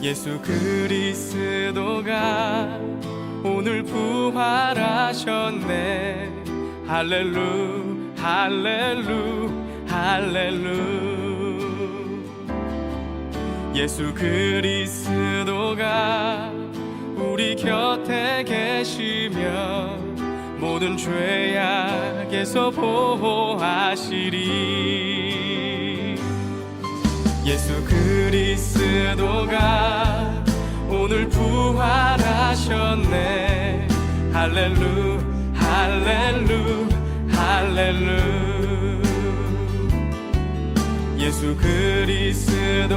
예수 그리스도가 오늘 부활하셨네. 할렐루 할렐루 할렐루. 예수 그리스도가 우리 곁에 계시며 모든 죄악에서 보호하시리. 예수 그리스도가 오늘 부활하셨네. 할렐루 할렐루 할렐루. 예수 그리스도가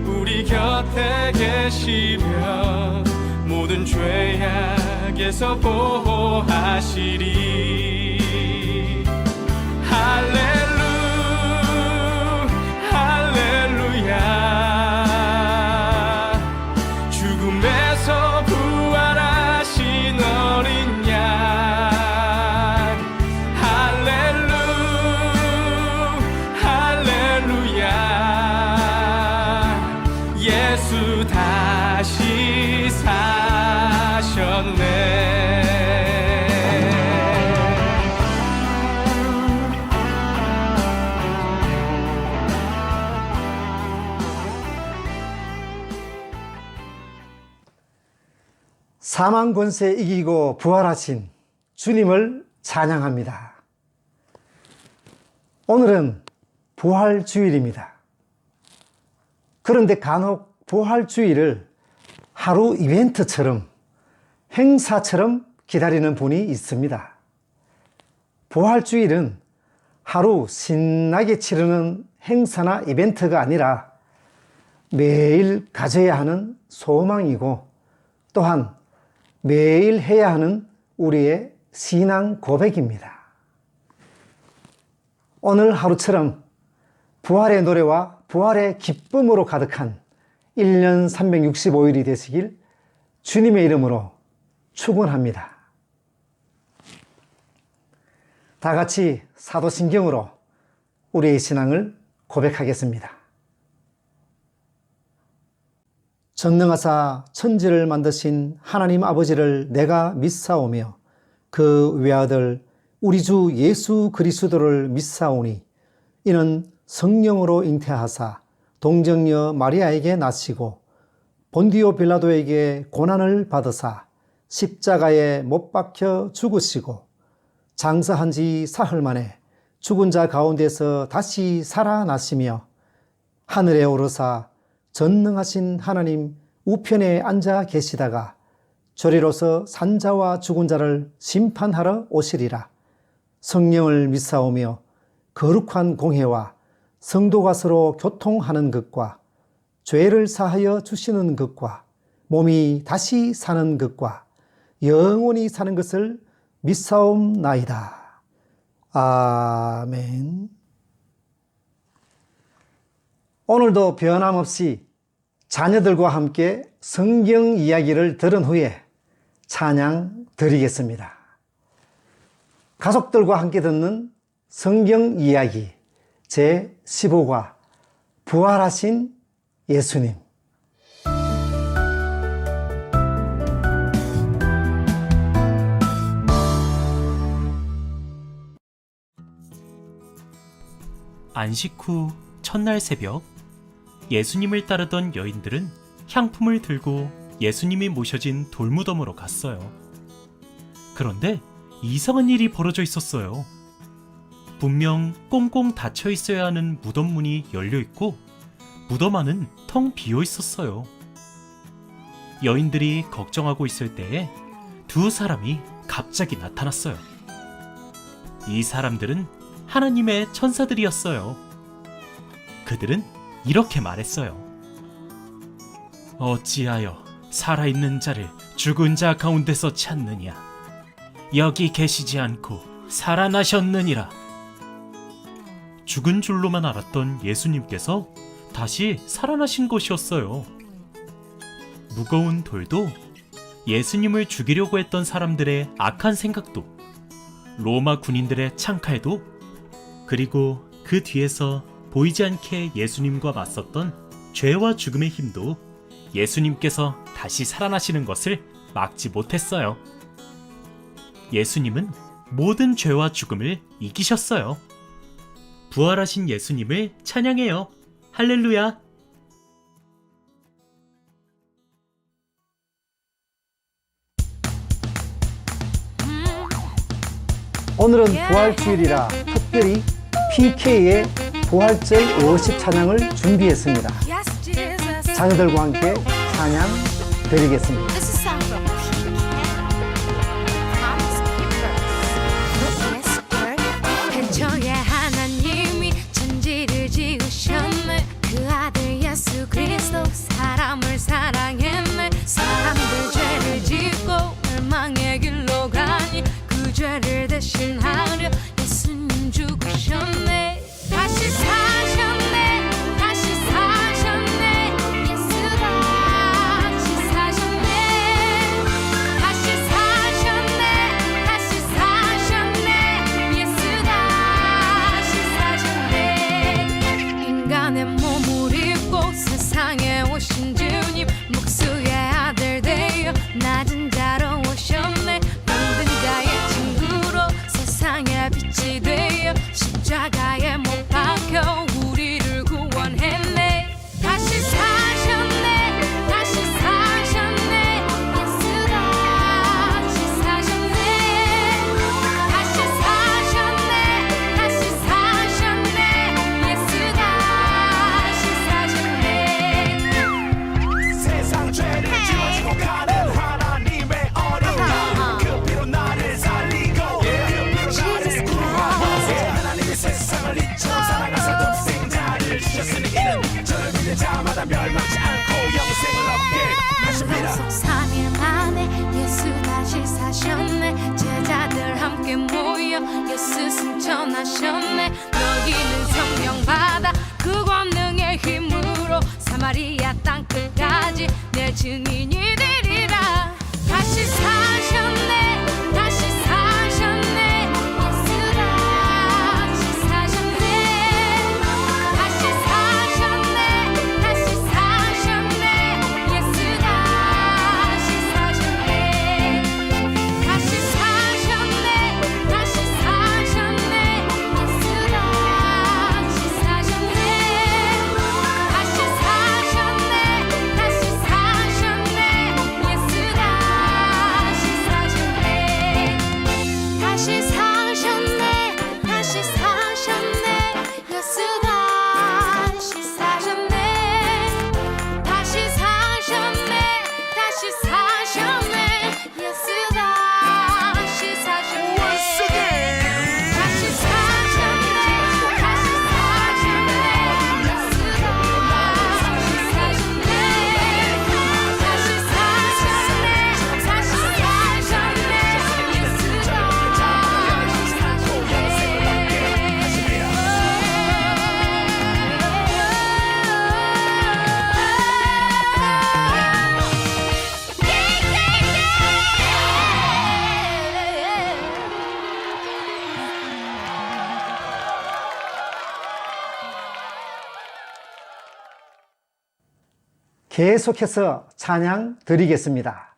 우리 곁에 계시며 모든 죄악에서 보호하시리. 할렐루 할렐루야. 죽음에서 부활하신 어린 양. 할렐루 할렐루야. 예수 다시 사셨네. 사망 권세 이기고 부활하신 주님을 찬양합니다. 오늘은 부활주일입니다. 그런데 간혹 부활주일을 하루 이벤트처럼, 행사처럼 기다리는 분이 있습니다. 부활주일은 하루 신나게 치르는 행사나 이벤트가 아니라 매일 가져야 하는 소망이고, 또한 매일 해야 하는 우리의 신앙 고백입니다. 오늘 하루처럼 부활의 노래와 부활의 기쁨으로 가득한 1년 365일이 되시길 주님의 이름으로 축원합니다. 다 같이 사도신경으로 우리의 신앙을 고백하겠습니다. 전능하사 천지를 만드신 하나님 아버지를 내가 믿사오며 그 외아들 우리 주 예수 그리스도를 믿사오니 이는 성령으로 잉태하사 동정녀 마리아에게 나시고 본디오 빌라도에게 고난을 받으사 십자가에 못 박혀 죽으시고 장사한 지 사흘 만에 죽은 자 가운데서 다시 살아나시며 하늘에 오르사 전능하신 하나님 우편에 앉아 계시다가 저리로서 산자와 죽은 자를 심판하러 오시리라. 성령을 믿사오며 거룩한 공회와 성도가 서로 교통하는 것과 죄를 사하여 주시는 것과 몸이 다시 사는 것과 영원히 사는 것을 믿사옵나이다. 아멘. 오늘도 변함없이 자녀들과 함께 성경 이야기를 들은 후에 찬양 드리겠습니다. 가족들과 함께 듣는 성경 이야기 제15과 부활하신 예수님. 안식 후 첫날 새벽, 예수님을 따르던 여인들은 향품을 들고 예수님이 모셔진 돌무덤으로 갔어요. 그런데 이상한 일이 벌어져 있었어요. 분명 꽁꽁 닫혀 있어야 하는 무덤 문이 열려 있고 무덤 안은 텅 비어 있었어요. 여인들이 걱정하고 있을 때에 두 사람이 갑자기 나타났어요. 이 사람들은 하나님의 천사들이었어요. 그들은 이렇게 말했어요. 어찌하여 살아있는 자를 죽은 자 가운데서 찾느냐? 여기 계시지 않고 살아나셨느니라. 죽은 줄로만 알았던 예수님께서 다시 살아나신 것이었어요. 무거운 돌도, 예수님을 죽이려고 했던 사람들의 악한 생각도, 로마 군인들의 창칼도, 그리고 그 뒤에서 보이지 않게 예수님과 맞섰던 죄와 죽음의 힘도 예수님께서 다시 살아나시는 것을 막지 못했어요. 예수님은 모든 죄와 죽음을 이기셨어요. 부활하신 예수님을 찬양해요. 할렐루야! 오늘은 부활주일이라 특별히 PK의 부활절 워십 찬양을 준비했습니다. 자녀들과 함께 찬양 드리겠습니다. This is song from PK. Promise Keepers. 근처에 하나님이 천지를 지으셨네. 그 아들 예수 그리스도 사람을 사랑했네. 사람들 죄를 짓고 멸망의 길로 가니 그 죄를 대신하려 예수님 죽으셨네. 다시 사셨네. 다시 사셨네. 예수 다시 사셨네. 다시 사셨네. 다시 사셨네. 예수 다시 사셨네. 인간의 몸을 입고 세상에 오신 주님 목수의 아들 되어 낮은 자로 오셨네. 병든 자의 친구로 세상의 빛이 되어 십자가에 못 박혀 우리를 구원했네. 다시 사셨네. 다시 사셨네. 예수 다시 사셨네. 다시 사셨네. 다시 사셨네. 예수 다시 사셨네. 세상 죄를 지워지고 가는 하나님의 어린 양 그 피로 나를 살리고 그 피로 나를 구원하세 하나님이 세상을 이처럼 사랑하사 독생자를 주셨으니 이는 저를 믿는 자마다 멸망치 않고 영생을 얻게 하십니다. 3일 만에 예수 다시 사셨네. 제자들 함께 모여 예수 승천하셨네. 너희는 성령 받아 그 권능의 힘으로 사마리아 땅 끝까지 내 증인이 되리라. 다시 사셨네. 다시 사셨네. 예수 다시 사셨네. 다시 사셨네. 다시 사셨네. 예수 다시 사셨네. 다시 사셨네. 다시 사셨네. 예수 다시 사셨네. 다시 사셨네. 다시 사셨네. 예수 다시 사셨네. 다시 사셨네. 다시 사셨네. 예수 다시 사셨네. 다시 사셨네. 다시 사셨네. 예수 다시 사셨네. Once again. 다시 사셨네. 다시 사셨네. 예수 다시 사셨네. 다시 사셨네. 다시 사셨네. 예수 계속해서 찬양 드리겠습니다.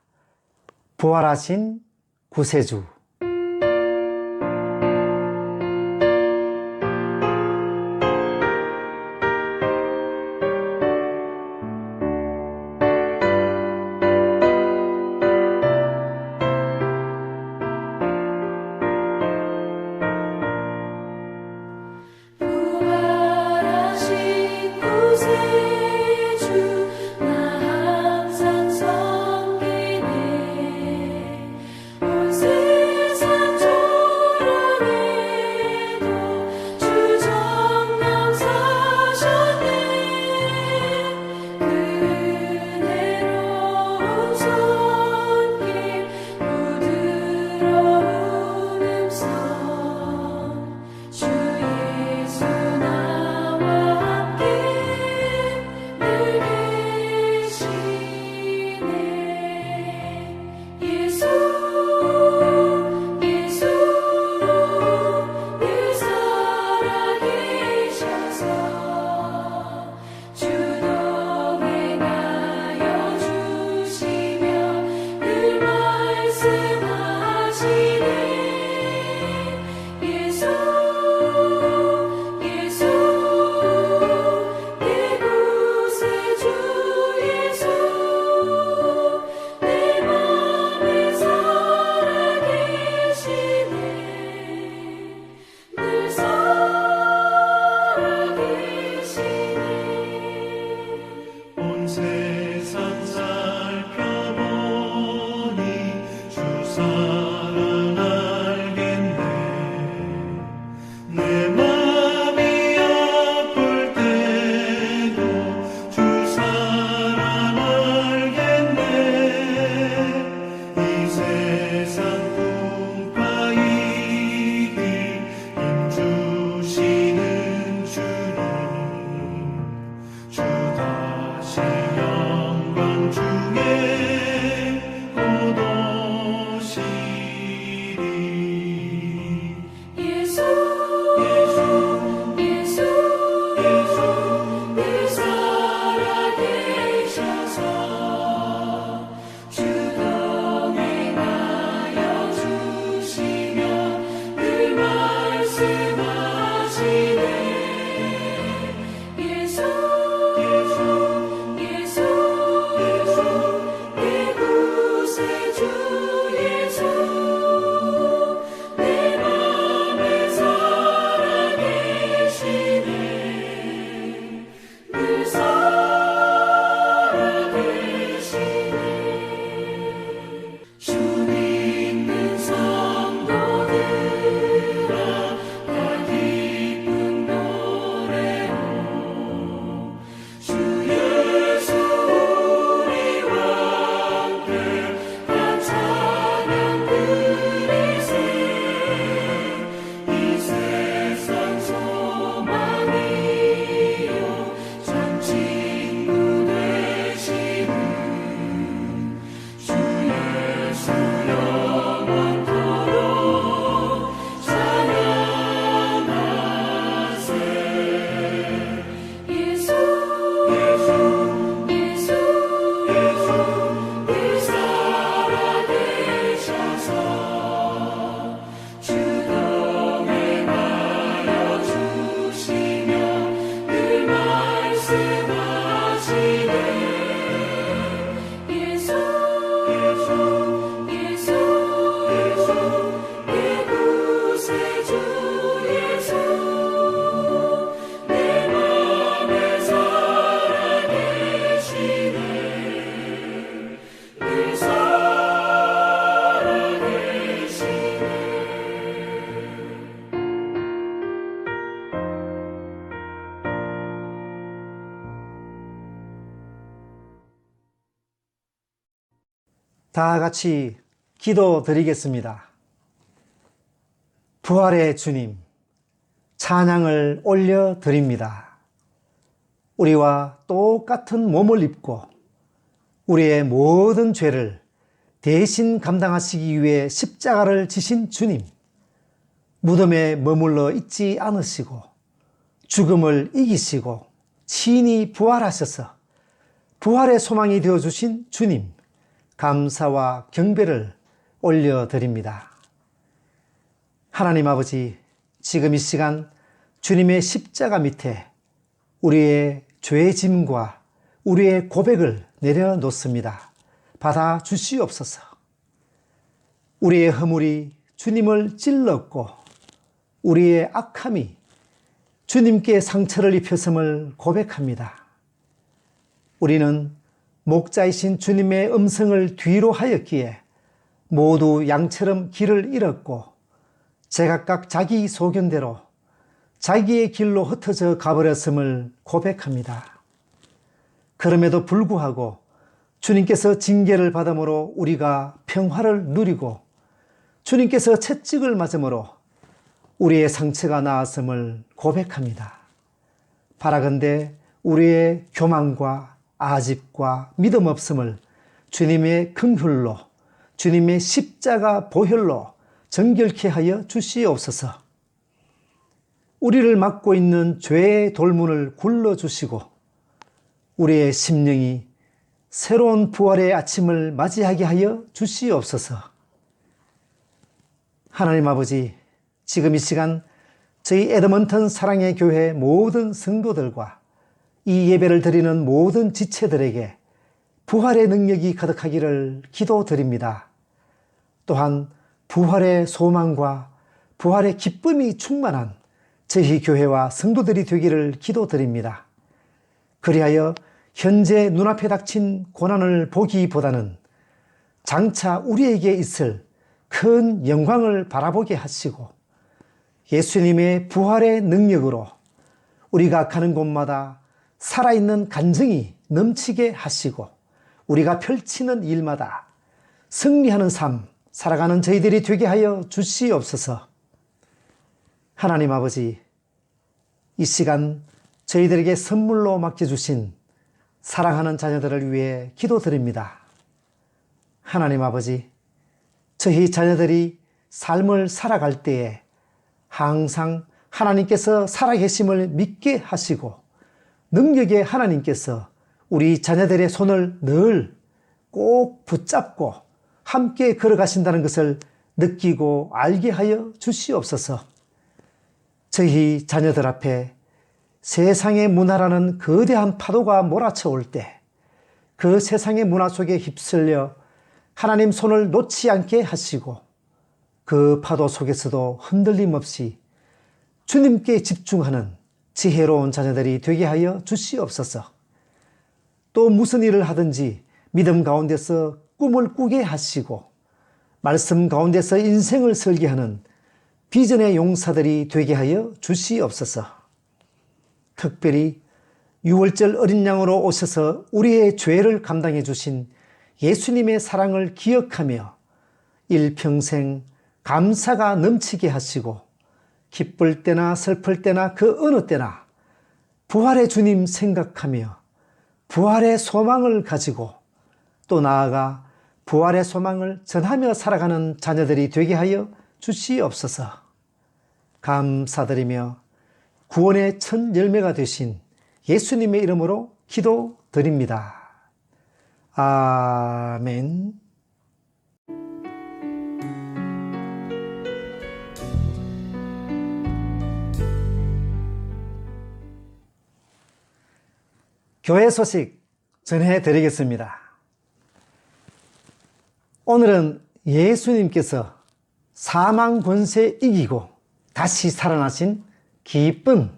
부활하신 구세주. 부활하신 구세주 나 항상 섬기네 온 세상 다 같이 기도드리겠습니다. 부활의 주님, 찬양을 올려드립니다. 우리와 똑같은 몸을 입고 우리의 모든 죄를 대신 감당하시기 위해 십자가를 지신 주님, 무덤에 머물러 있지 않으시고 죽음을 이기시고 친히 부활하셔서 부활의 소망이 되어주신 주님, 감사와 경배를 올려드립니다. 하나님 아버지, 지금 이 시간 주님의 십자가 밑에 우리의 죄의 짐과 우리의 고백을 내려놓습니다. 받아 주시옵소서. 우리의 허물이 주님을 찔렀고 우리의 악함이 주님께 상처를 입혔음을 고백합니다. 우리는 목자이신 주님의 음성을 뒤로 하였기에 모두 양처럼 길을 잃었고 제각각 자기 소견대로 자기의 길로 흩어져 가버렸음을 고백합니다. 그럼에도 불구하고 주님께서 징계를 받음으로 우리가 평화를 누리고 주님께서 채찍을 맞음으로 우리의 상처가 나았음을 고백합니다. 바라건대 우리의 교만과 아집과 믿음 없음을 주님의 긍휼로 주님의 십자가 보혈로 정결케 하여 주시옵소서. 우리를 막고 있는 죄의 돌문을 굴러주시고 우리의 심령이 새로운 부활의 아침을 맞이하게 하여 주시옵소서. 하나님 아버지, 지금 이 시간 저희 에드먼턴 사랑의 교회 모든 성도들과 이 예배를 드리는 모든 지체들에게 부활의 능력이 가득하기를 기도드립니다. 또한 부활의 소망과 부활의 기쁨이 충만한 저희 교회와 성도들이 되기를 기도드립니다. 그리하여 현재 눈앞에 닥친 고난을 보기보다는 장차 우리에게 있을 큰 영광을 바라보게 하시고 예수님의 부활의 능력으로 우리가 가는 곳마다 살아있는 간증이 넘치게 하시고 우리가 펼치는 일마다 승리하는 삶 살아가는 저희들이 되게 하여 주시옵소서. 하나님 아버지, 이 시간 저희들에게 선물로 맡겨주신 사랑하는 자녀들을 위해 기도드립니다. 하나님 아버지, 저희 자녀들이 삶을 살아갈 때에 항상 하나님께서 살아계심을 믿게 하시고 능력의 하나님께서 우리 자녀들의 손을 늘 꼭 붙잡고 함께 걸어가신다는 것을 느끼고 알게 하여 주시옵소서. 저희 자녀들 앞에 세상의 문화라는 거대한 파도가 몰아쳐올 때 그 세상의 문화 속에 휩쓸려 하나님 손을 놓지 않게 하시고 그 파도 속에서도 흔들림 없이 주님께 집중하는 지혜로운 자녀들이 되게 하여 주시옵소서. 또 무슨 일을 하든지 믿음 가운데서 꿈을 꾸게 하시고 말씀 가운데서 인생을 설계하는 비전의 용사들이 되게 하여 주시옵소서. 특별히 6월절 어린 양으로 오셔서 우리의 죄를 감당해 주신 예수님의 사랑을 기억하며 일평생 감사가 넘치게 하시고 기쁠 때나 슬플 때나 그 어느 때나 부활의 주님 생각하며 부활의 소망을 가지고 또 나아가 부활의 소망을 전하며 살아가는 자녀들이 되게 하여 주시옵소서. 감사드리며 구원의 첫 열매가 되신 예수님의 이름으로 기도드립니다. 아멘. 교회 소식 전해드리겠습니다. 오늘은 예수님께서 사망 권세 이기고 다시 살아나신 기쁜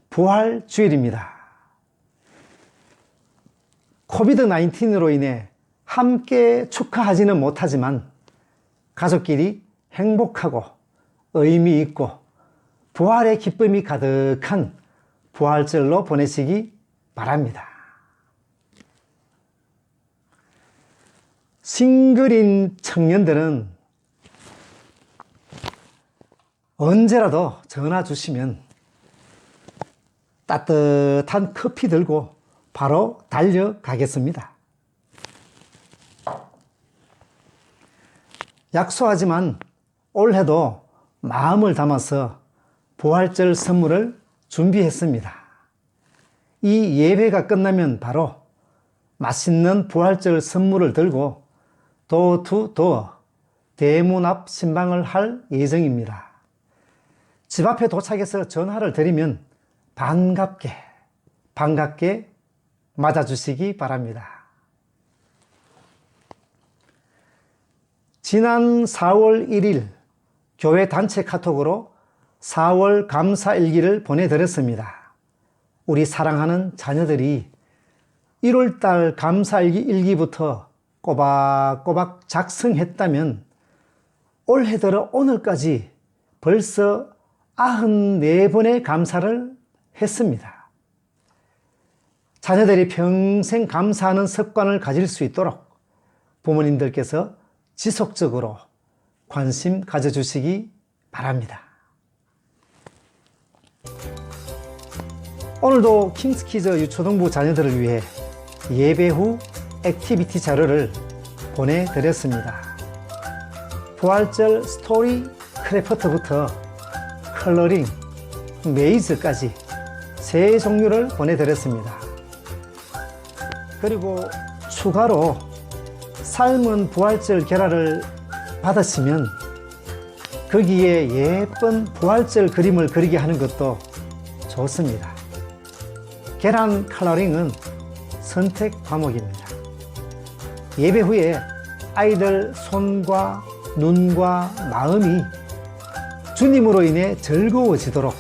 부활 주일입니다. 코비드-19으로 인해 함께 축하하지는 못하지만 가족끼리 행복하고 의미 있고 부활의 기쁨이 가득한 부활절로 보내시기 바랍니다. 싱글인 청년들은 언제라도 전화 주시면 따뜻한 커피 들고 바로 달려가겠습니다. 약소하지만 올해도 마음을 담아서 부활절 선물을 준비했습니다. 이 예배가 끝나면 바로 맛있는 부활절 선물을 들고 도어투도어 대문 앞 신방을 할 예정입니다. 집 앞에 도착해서 전화를 드리면 반갑게 맞아주시기 바랍니다. 지난 4월 1일 교회 단체 카톡으로 4월 감사일기를 보내드렸습니다. 우리 사랑하는 자녀들이 1월달 감사일기부터 꼬박꼬박 작성했다면 올해 들어 오늘까지 벌써 94번의 감사를 했습니다. 자녀들이 평생 감사하는 습관을 가질 수 있도록 부모님들께서 지속적으로 관심 가져주시기 바랍니다. 오늘도 킹스키즈 유초등부 자녀들을 위해 예배 후 액티비티 자료를 보내드렸습니다. 부활절 스토리 크래프트부터 컬러링, 메이즈까지 3종류를 보내드렸습니다. 그리고 추가로 삶은 부활절 계란을 받으시면 거기에 예쁜 부활절 그림을 그리게 하는 것도 좋습니다. 계란 컬러링은 선택 과목입니다. 예배 후에 아이들 손과 눈과 마음이 주님으로 인해 즐거워지도록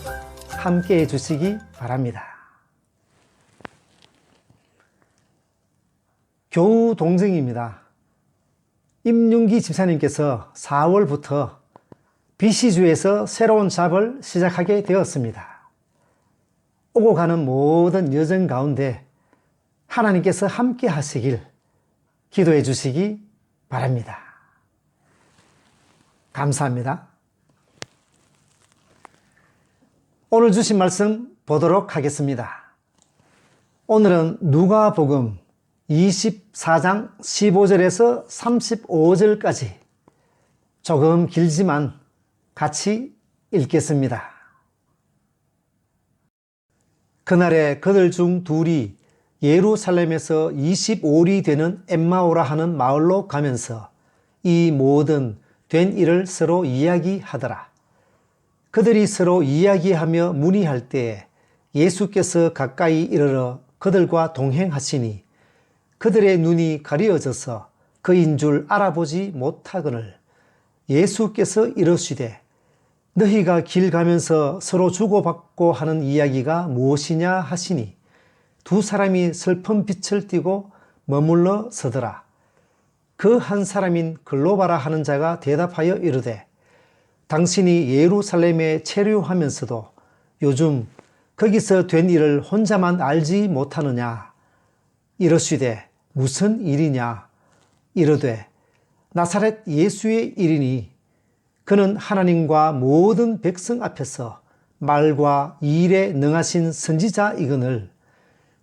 함께 해주시기 바랍니다. 교우 동정입니다. 임윤기 집사님께서 4월부터 BC주에서 새로운 잡을 시작하게 되었습니다. 오고 가는 모든 여정 가운데 하나님께서 함께 하시길 기도해 주시기 바랍니다. 감사합니다. 오늘 주신 말씀 보도록 하겠습니다. 오늘은 누가복음 24장 15절에서 35절까지 조금 길지만 같이 읽겠습니다. 그날에 그들 중 둘이 예루살렘에서 25리 되는 엠마오라 하는 마을로 가면서 이 모든 된 일을 서로 이야기하더라. 그들이 서로 이야기하며 문의할 때에 예수께서 가까이 이르러 그들과 동행하시니 그들의 눈이 가려져서 그인 줄 알아보지 못하거늘 예수께서 이르시되 너희가 길 가면서 서로 주고받고 하는 이야기가 무엇이냐 하시니 두 사람이 슬픈 빛을 띠고 머물러 서더라. 그 한 사람인 글로바라 하는 자가 대답하여 이르되 당신이 예루살렘에 체류하면서도 요즘 거기서 된 일을 혼자만 알지 못하느냐? 이르시되 무슨 일이냐? 이르되 나사렛 예수의 일이니 그는 하나님과 모든 백성 앞에서 말과 일에 능하신 선지자이거늘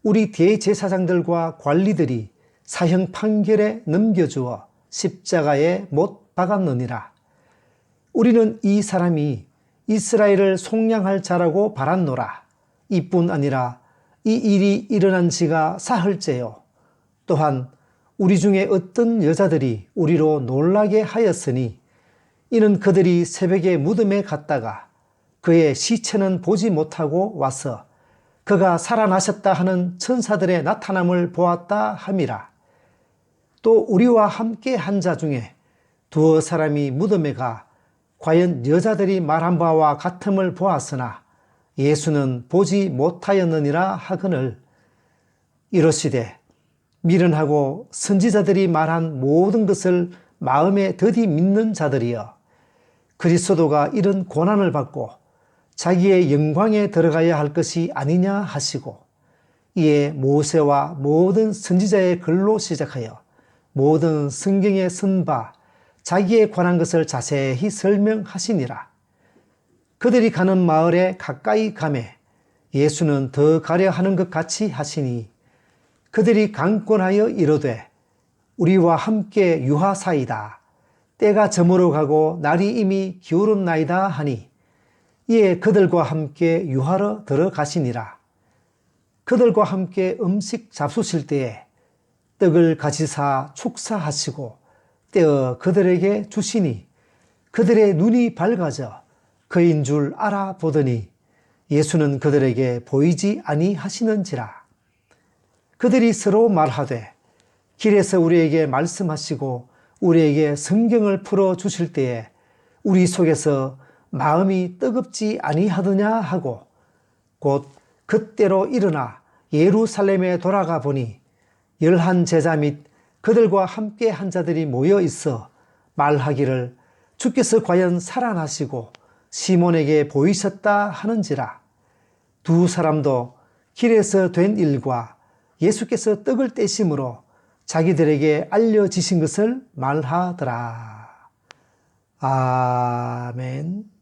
우리 대제사장들과 관리들이 사형 판결에 넘겨주어 십자가에 못 박았느니라. 우리는 이 사람이 이스라엘을 속량할 자라고 바랐노라. 이뿐 아니라 이 일이 일어난 지가 사흘째요. 또한 우리 중에 어떤 여자들이 우리로 놀라게 하였으니 이는 그들이 새벽에 무덤에 갔다가 그의 시체는 보지 못하고 와서 그가 살아나셨다 하는 천사들의 나타남을 보았다 함이라. 또 우리와 함께 한 자 중에 두어 사람이 무덤에 가 과연 여자들이 말한 바와 같음을 보았으나 예수는 보지 못하였느니라 하거늘 이르시되 미련하고 선지자들이 말한 모든 것을 마음에 더디 믿는 자들이여 그리스도가 이런 고난을 받고 자기의 영광에 들어가야 할 것이 아니냐 하시고 이에 모세와 모든 선지자의 글로 시작하여 모든 성경에 쓴 바 자기에 관한 것을 자세히 설명하시니라. 그들이 가는 마을에 가까이 가매 예수는 더 가려 하는 것 같이 하시니 그들이 강권하여 이르되 우리와 함께 유하사이다. 때가 저물어 가고 날이 이미 기울었나이다 하니 이에 그들과 함께 유하러 들어가시니라. 그들과 함께 음식 잡수실 때에 떡을 가지사 축사하시고 떼어 그들에게 주시니 그들의 눈이 밝아져 그인 줄 알아보더니 예수는 그들에게 보이지 아니하시는지라. 그들이 서로 말하되 길에서 우리에게 말씀하시고 우리에게 성경을 풀어 주실 때에 우리 속에서 마음이 뜨겁지 아니하더냐 하고 곧 그때로 일어나 예루살렘에 돌아가 보니 11 제자 및 그들과 함께 한 자들이 모여 있어 말하기를 주께서 과연 살아나시고 시몬에게 보이셨다 하는지라. 두 사람도 길에서 된 일과 예수께서 떡을 떼심으로 자기들에게 알려지신 것을 말하더라. 아멘.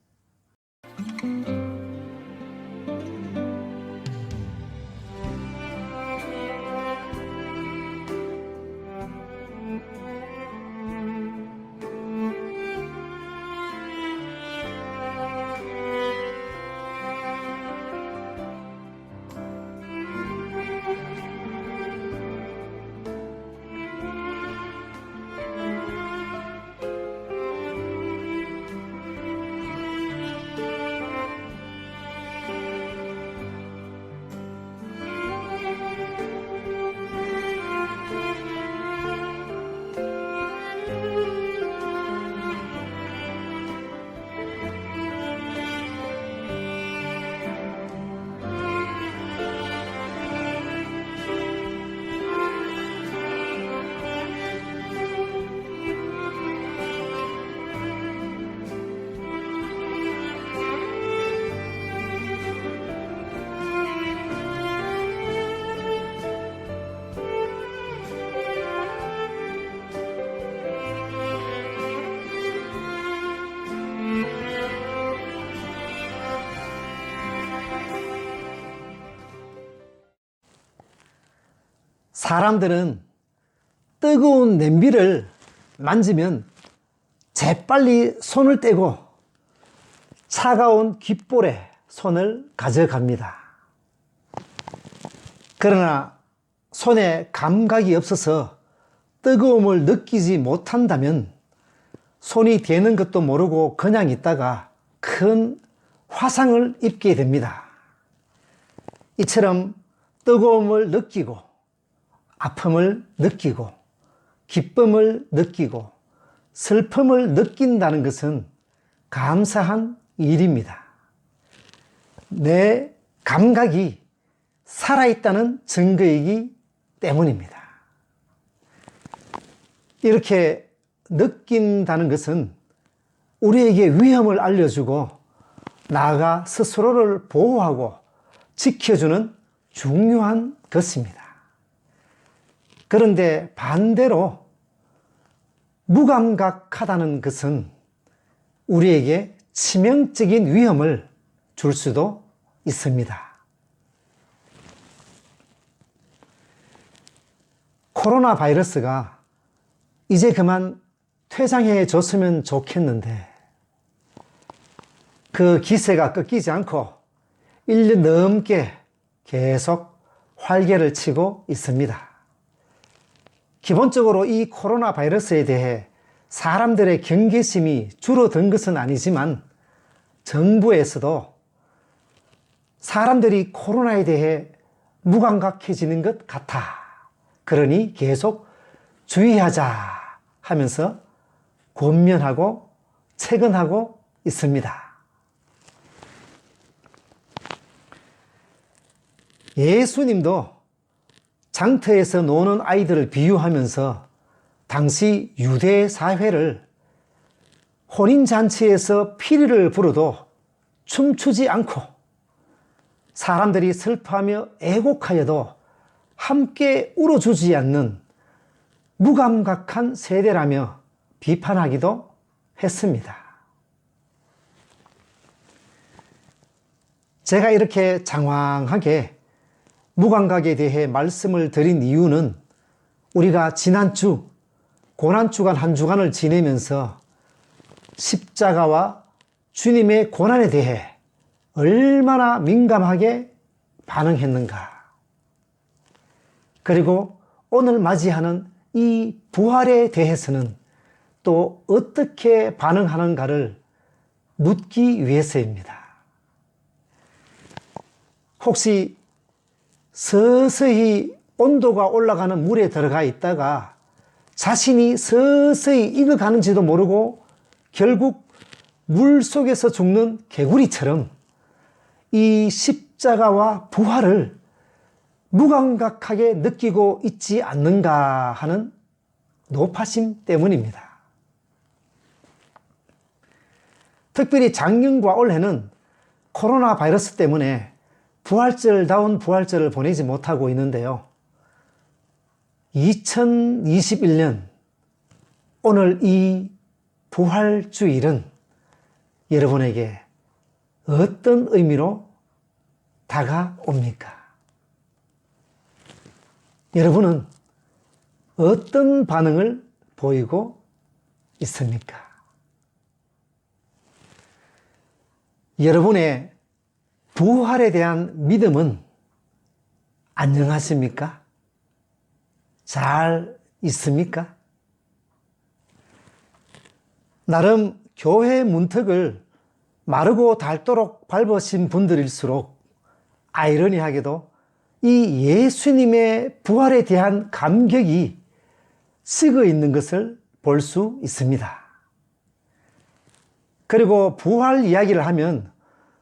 사람들은 뜨거운 냄비를 만지면 재빨리 손을 떼고 차가운 귓볼에 손을 가져갑니다. 그러나 손에 감각이 없어서 뜨거움을 느끼지 못한다면 손이 데는 것도 모르고 그냥 있다가 큰 화상을 입게 됩니다. 이처럼 뜨거움을 느끼고 아픔을 느끼고 기쁨을 느끼고 슬픔을 느낀다는 것은 감사한 일입니다. 내 감각이 살아있다는 증거이기 때문입니다. 이렇게 느낀다는 것은 우리에게 위험을 알려주고 나아가 스스로를 보호하고 지켜주는 중요한 것입니다. 그런데 반대로 무감각하다는 것은 우리에게 치명적인 위험을 줄 수도 있습니다. 코로나 바이러스가 이제 그만 퇴장해 줬으면 좋겠는데 그 기세가 꺾이지 않고 1년 넘게 계속 활개를 치고 있습니다. 기본적으로 이 코로나 바이러스에 대해 사람들의 경계심이 줄어든 것은 아니지만 정부에서도 사람들이 코로나에 대해 무감각해지는 것 같아. 그러니 계속 주의하자 하면서 권면하고 체근하고 있습니다. 예수님도 장터에서 노는 아이들을 비유하면서 당시 유대 사회를 혼인잔치에서 피리를 불어도 춤추지 않고 사람들이 슬퍼하며 애곡하여도 함께 울어주지 않는 무감각한 세대라며 비판하기도 했습니다. 제가 이렇게 장황하게 무감각에 대해 말씀을 드린 이유는 우리가 지난주 고난주간 한 주간을 지내면서 십자가와 주님의 고난에 대해 얼마나 민감하게 반응했는가. 그리고 오늘 맞이하는 이 부활에 대해서는 또 어떻게 반응하는가를 묻기 위해서입니다. 혹시 서서히 온도가 올라가는 물에 들어가 있다가 자신이 서서히 익어가는지도 모르고 결국 물 속에서 죽는 개구리처럼 이 십자가와 부활을 무감각하게 느끼고 있지 않는가 하는 노파심 때문입니다. 특별히 작년과 올해는 코로나 바이러스 때문에 부활절다운 부활절을 보내지 못하고 있는데요. 2021년 오늘 이 부활주일은 여러분에게 어떤 의미로 다가옵니까? 여러분은 어떤 반응을 보이고 있습니까? 여러분의 부활에 대한 믿음은 안녕하십니까? 잘 있습니까? 나름 교회 문턱을 마르고 닳도록 밟으신 분들일수록 아이러니하게도 이 예수님의 부활에 대한 감격이 식어 있는 것을 볼 수 있습니다. 그리고 부활 이야기를 하면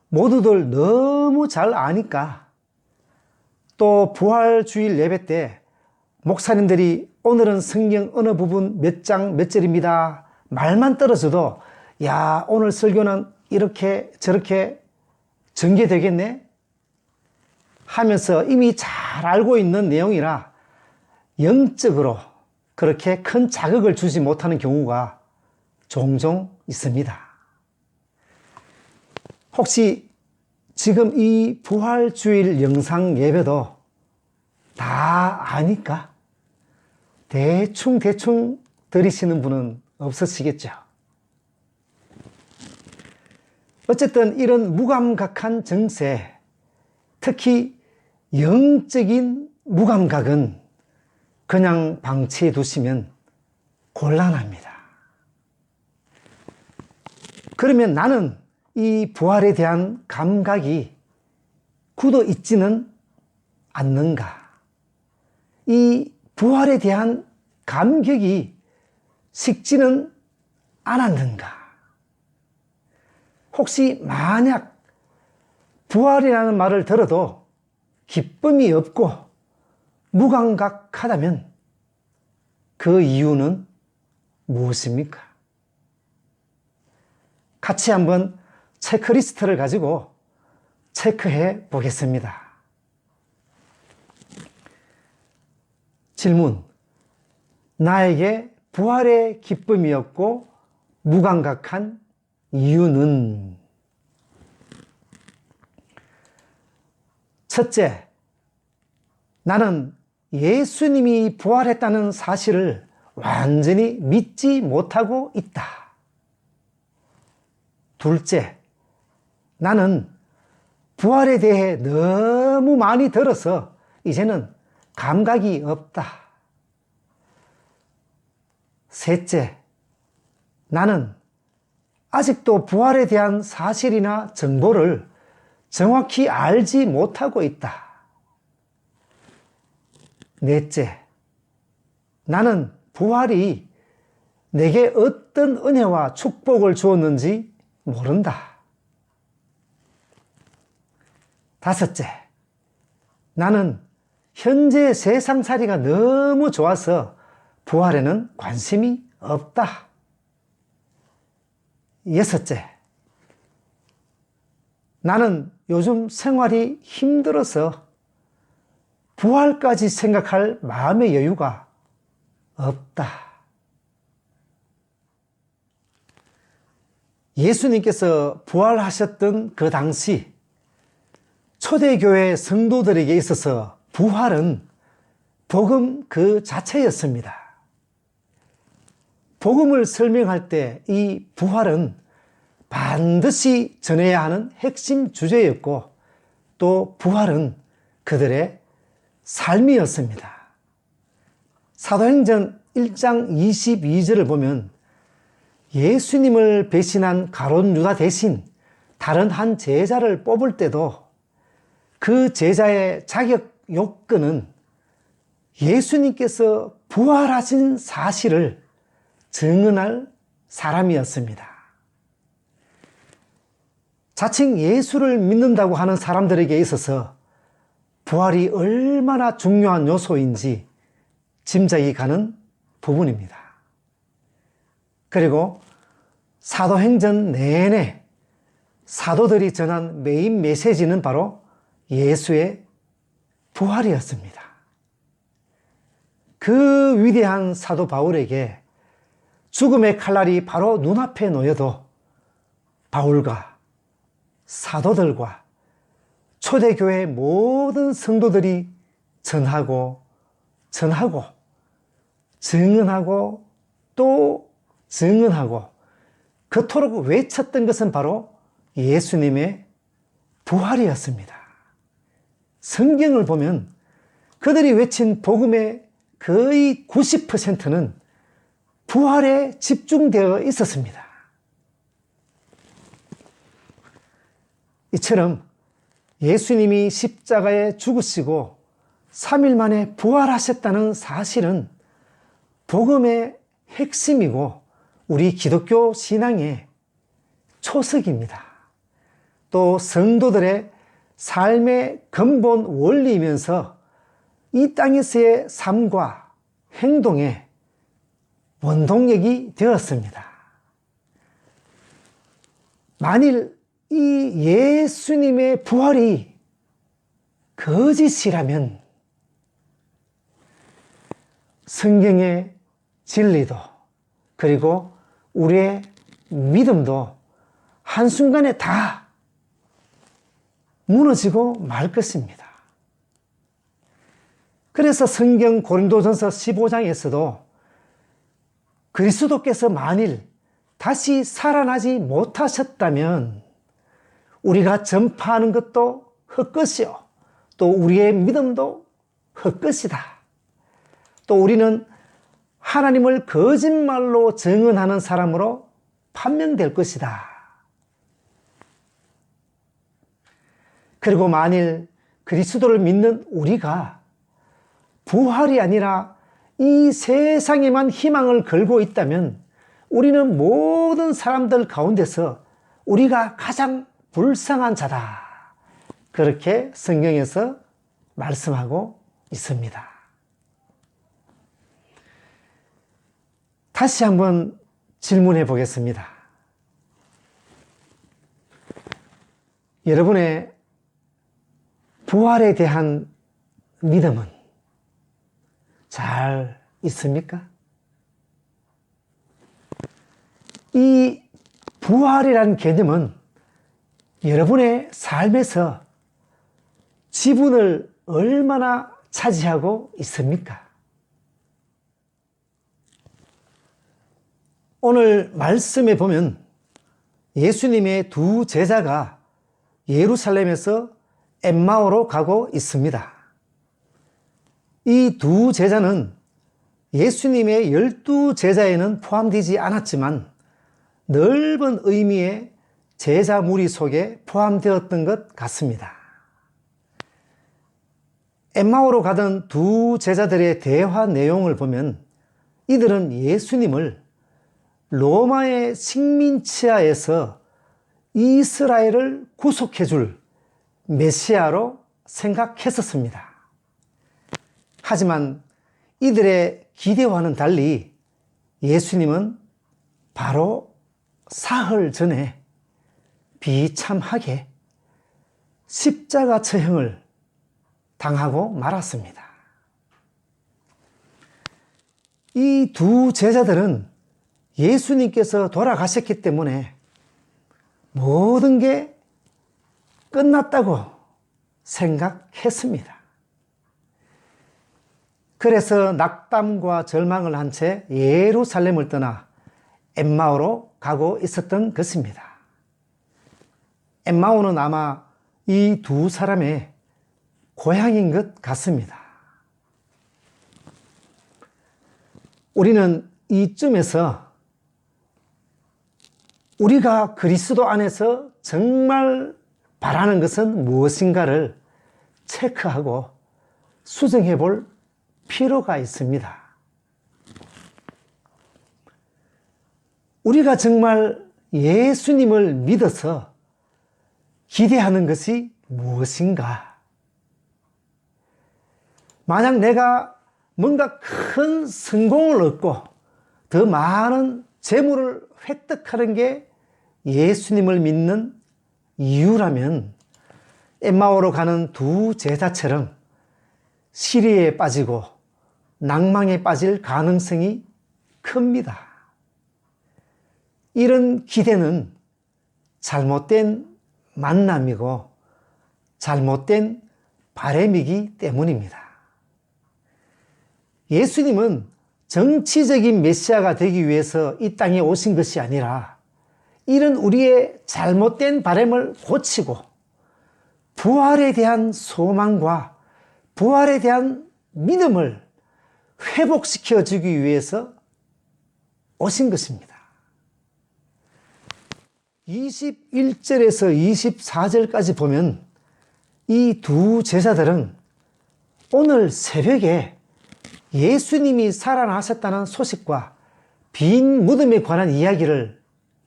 모두들 너무 잘 아니까 또 부활주일 예배 때 목사님들이 오늘은 성경 어느 부분 몇 장 몇 절입니다 말만 떨어져도 야 오늘 설교는 이렇게 저렇게 전개되겠네 하면서 이미 잘 알고 있는 내용이라 영적으로 그렇게 큰 자극을 주지 못하는 경우가 종종 있습니다. 혹시 지금 이 부활주일 영상 예배도 다 아니까 대충 들으시는 분은 없으시겠죠. 어쨌든 이런 무감각한 정세, 특히 영적인 무감각은 그냥 방치해 두시면 곤란합니다. 그러면 나는 이 부활에 대한 감각이 굳어 있지는 않는가? 이 부활에 대한 감격이 식지는 않았는가? 혹시 만약 부활이라는 말을 들어도 기쁨이 없고 무감각하다면 그 이유는 무엇입니까? 같이 한번 체크리스트를 가지고 체크해 보겠습니다. 질문. 나에게 부활의 기쁨이 없고 무감각한 이유는? 첫째, 나는 예수님이 부활했다는 사실을 완전히 믿지 못하고 있다. 둘째, 나는 부활에 대해 너무 많이 들어서 이제는 감각이 없다. 셋째, 나는 아직도 부활에 대한 사실이나 정보를 정확히 알지 못하고 있다. 넷째, 나는 부활이 내게 어떤 은혜와 축복을 주었는지 모른다. 다섯째, 나는 현재 세상살이가 너무 좋아서 부활에는 관심이 없다. 여섯째, 나는 요즘 생활이 힘들어서 부활까지 생각할 마음의 여유가 없다. 예수님께서 부활하셨던 그 당시 초대교회 성도들에게 있어서 부활은 복음 그 자체였습니다. 복음을 설명할 때 이 부활은 반드시 전해야 하는 핵심 주제였고 또 부활은 그들의 삶이었습니다. 사도행전 1장 22절을 보면 예수님을 배신한 가룟 유다 대신 다른 한 제자를 뽑을 때도 그 제자의 자격 요건은 예수님께서 부활하신 사실을 증언할 사람이었습니다. 자칭 예수를 믿는다고 하는 사람들에게 있어서 부활이 얼마나 중요한 요소인지 짐작이 가는 부분입니다. 그리고 사도행전 내내 사도들이 전한 메인 메시지는 바로 예수의 부활이었습니다. 그 위대한 사도 바울에게 죽음의 칼날이 바로 눈앞에 놓여도 바울과 사도들과 초대교회 모든 성도들이 전하고 증언하고 또 증언하고 그토록 외쳤던 것은 바로 예수님의 부활이었습니다. 성경을 보면 그들이 외친 복음의 거의 90%는 부활에 집중되어 있었습니다. 이처럼 예수님이 십자가에 죽으시고 3일 만에 부활하셨다는 사실은 복음의 핵심이고 우리 기독교 신앙의 초석입니다. 또 성도들의 삶의 근본 원리이면서 이 땅에서의 삶과 행동의 원동력이 되었습니다. 만일 이 예수님의 부활이 거짓이라면 성경의 진리도 그리고 우리의 믿음도 한순간에 다 무너지고 말 것입니다. 그래서 성경 고린도전서 15장에서도 그리스도께서 만일 다시 살아나지 못하셨다면 우리가 전파하는 것도 헛것이요 또 우리의 믿음도 헛것이다. 또 우리는 하나님을 거짓말로 증언하는 사람으로 판명될 것이다. 그리고 만일 그리스도를 믿는 우리가 부활이 아니라 이 세상에만 희망을 걸고 있다면 우리는 모든 사람들 가운데서 우리가 가장 불쌍한 자다. 그렇게 성경에서 말씀하고 있습니다. 다시 한번 질문해 보겠습니다. 여러분의 부활에 대한 믿음은 잘 있습니까? 이 부활이라는 개념은 여러분의 삶에서 지분을 얼마나 차지하고 있습니까? 오늘 말씀에 보면 예수님의 두 제자가 예루살렘에서 엠마오로 가고 있습니다. 이 두 제자는 예수님의 12제자에는 포함되지 않았지만 넓은 의미의 제자 무리 속에 포함되었던 것 같습니다. 엠마오로 가던 두 제자들의 대화 내용을 보면 이들은 예수님을 로마의 식민치하에서 이스라엘을 구속해줄 메시아로 생각했었습니다. 하지만 이들의 기대와는 달리 예수님은 바로 사흘 전에 비참하게 십자가 처형을 당하고 말았습니다. 이 두 제자들은 예수님께서 돌아가셨기 때문에 모든 게 끝났다고 생각했습니다. 그래서 낙담과 절망을 한 채 예루살렘을 떠나 엠마오로 가고 있었던 것입니다. 엠마오는 아마 이 두 사람의 고향인 것 같습니다. 우리는 이쯤에서 우리가 그리스도 안에서 정말 바라는 것은 무엇인가를 체크하고 수정해 볼 필요가 있습니다. 우리가 정말 예수님을 믿어서 기대하는 것이 무엇인가? 만약 내가 뭔가 큰 성공을 얻고 더 많은 재물을 획득하는 게 예수님을 믿는 이유라면 엠마오로 가는 두 제자처럼 시리에 빠지고 낭망에 빠질 가능성이 큽니다. 이런 기대는 잘못된 만남이고 잘못된 바람이기 때문입니다. 예수님은 정치적인 메시아가 되기 위해서 이 땅에 오신 것이 아니라 이런 우리의 잘못된 바람을 고치고 부활에 대한 소망과 부활에 대한 믿음을 회복시켜 주기 위해서 오신 것입니다. 21절에서 24절까지 보면 이 두 제자들은 오늘 새벽에 예수님이 살아나셨다는 소식과 빈 무덤에 관한 이야기를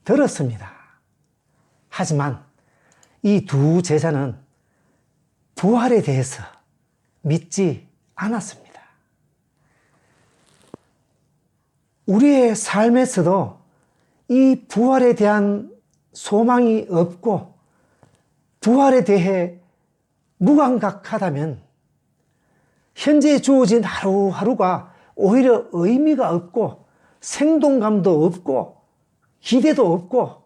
들었습니다. 하지만 이 두 제자는 부활에 대해서 믿지 않았습니다. 우리의 삶에서도 이 부활에 대한 소망이 없고 부활에 대해 무감각하다면 현재 주어진 하루하루가 오히려 의미가 없고 생동감도 없고 기대도 없고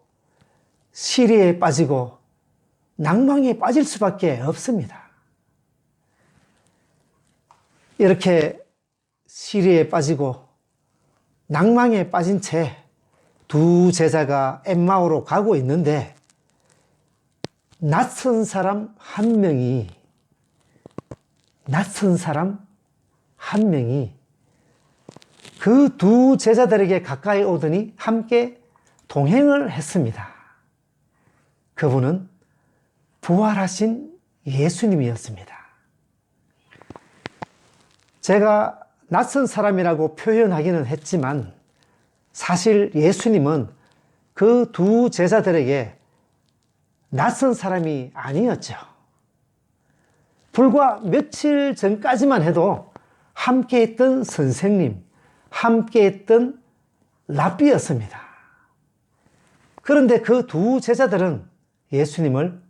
시리에 빠지고 낭망에 빠질 수밖에 없습니다. 이렇게 시리에 빠지고 낭망에 빠진 채 두 제자가 엠마오로 가고 있는데 낯선 사람 한 명이 그 두 제자들에게 가까이 오더니 함께 동행을 했습니다. 그분은 부활하신 예수님이었습니다. 제가 낯선 사람이라고 표현하기는 했지만 사실 예수님은 그 두 제자들에게 낯선 사람이 아니었죠. 불과 며칠 전까지만 해도 함께했던 선생님, 함께했던 랍비였습니다. 그런데 그 두 제자들은 예수님을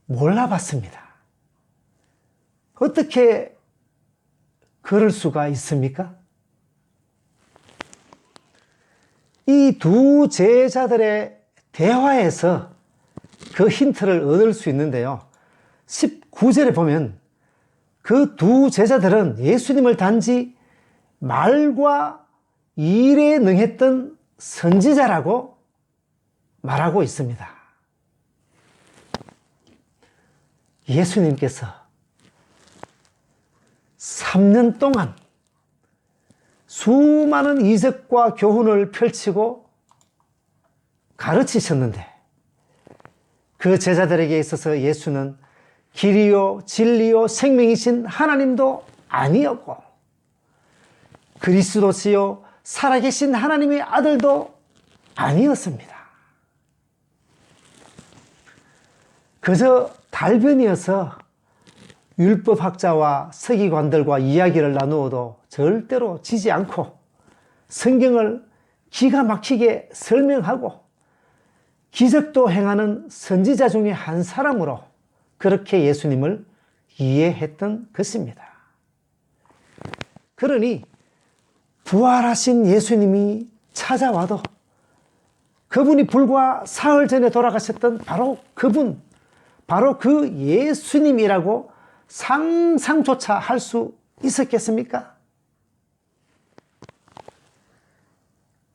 몰라봤습니다. 어떻게 그럴 수가 있습니까? 이 두 제자들의 대화에서 그 힌트를 얻을 수 있는데요. 19절에 보면 그 두 제자들은 예수님을 단지 말과 일에 능했던 선지자라고 말하고 있습니다. 예수님께서 3년 동안 수많은 이적과 교훈을 펼치고 가르치셨는데 그 제자들에게 있어서 예수는 길이요 진리요 생명이신 하나님도 아니었고 그리스도시요 살아계신 하나님의 아들도 아니었습니다. 그저 달변이어서 율법학자와 서기관들과 이야기를 나누어도 절대로 지지 않고 성경을 기가 막히게 설명하고 기적도 행하는 선지자 중에 한 사람으로 그렇게 예수님을 이해했던 것입니다. 그러니 부활하신 예수님이 찾아와도 그분이 불과 사흘 전에 돌아가셨던 바로 그분, 바로 그 예수님이라고 상상조차 할 수 있었겠습니까?